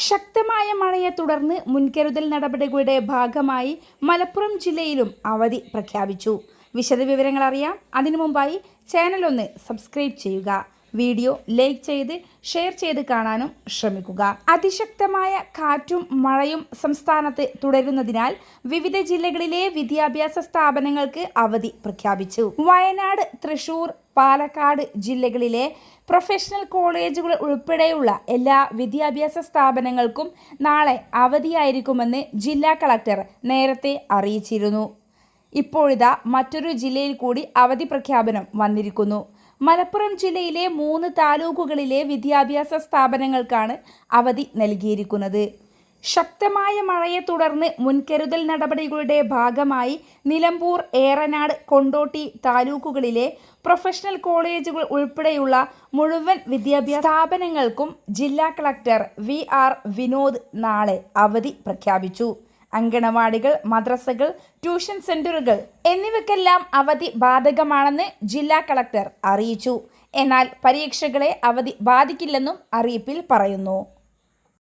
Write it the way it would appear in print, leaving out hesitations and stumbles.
ശക്തമായ മഴയെ തുടർന്ന് മുൻകരുതൽ നടപടികളുടെ ഭാഗമായി മലപ്പുറം ജില്ലയിലും അവധി പ്രഖ്യാപിച്ചു. വിശദവിവരങ്ങൾ അറിയാം. അതിനു മുമ്പായി ചാനൽ ഒന്ന് സബ്സ്ക്രൈബ് ചെയ്യുക. വീഡിയോ ലൈക്ക് ചെയ്ത് ഷെയർ ചെയ്ത് കാണാനും ശ്രമിക്കുക. അതിശക്തമായ കാറ്റും മഴയും സംസ്ഥാനത്ത് തുടരുന്നതിനാൽ വിവിധ ജില്ലകളിലെ വിദ്യാഭ്യാസ സ്ഥാപനങ്ങൾക്ക് അവധി പ്രഖ്യാപിച്ചു. വയനാട്, തൃശൂർ, പാലക്കാട് ജില്ലകളിലെ പ്രൊഫഷണൽ കോളേജുകൾ ഉൾപ്പെടെയുള്ള എല്ലാ വിദ്യാഭ്യാസ സ്ഥാപനങ്ങൾക്കും നാളെ അവധിയായിരിക്കുമെന്ന് ജില്ലാ കളക്ടർ നേരത്തെ അറിയിച്ചിരുന്നു. ഇപ്പോഴിതാ മറ്റൊരു ജില്ലയിൽ കൂടി അവധി പ്രഖ്യാപനം വന്നിരിക്കുന്നു. മലപ്പുറം ജില്ലയിലെ 3 താലൂക്കുകളിലെ വിദ്യാഭ്യാസ സ്ഥാപനങ്ങൾക്കാണ് അവധി നൽകിയിരിക്കുന്നത്. ശക്തമായ മഴയെ തുടർന്ന് മുൻകരുതൽ നടപടികളുടെ ഭാഗമായി നിലമ്പൂർ, ഏറനാട്, കൊണ്ടോട്ടി താലൂക്കുകളിലെ പ്രൊഫഷണൽ കോളേജുകൾ ഉൾപ്പെടെയുള്ള മുഴുവൻ വിദ്യാഭ്യാസ സ്ഥാപനങ്ങൾക്കും ജില്ലാ കളക്ടർ VR വിനോദ് നാളെ അവധി പ്രഖ്യാപിച്ചു. അങ്കണവാടികൾ, മദ്രസകൾ, ട്യൂഷൻ സെന്ററുകൾ എന്നിവയ്ക്കെല്ലാം അവധി ബാധകമാണെന്ന് ജില്ലാ കളക്ടർ അറിയിച്ചു. എന്നാൽ പരീക്ഷകളെ അവധി ബാധിക്കില്ലെന്നും അറിയിപ്പിൽ പറയുന്നു.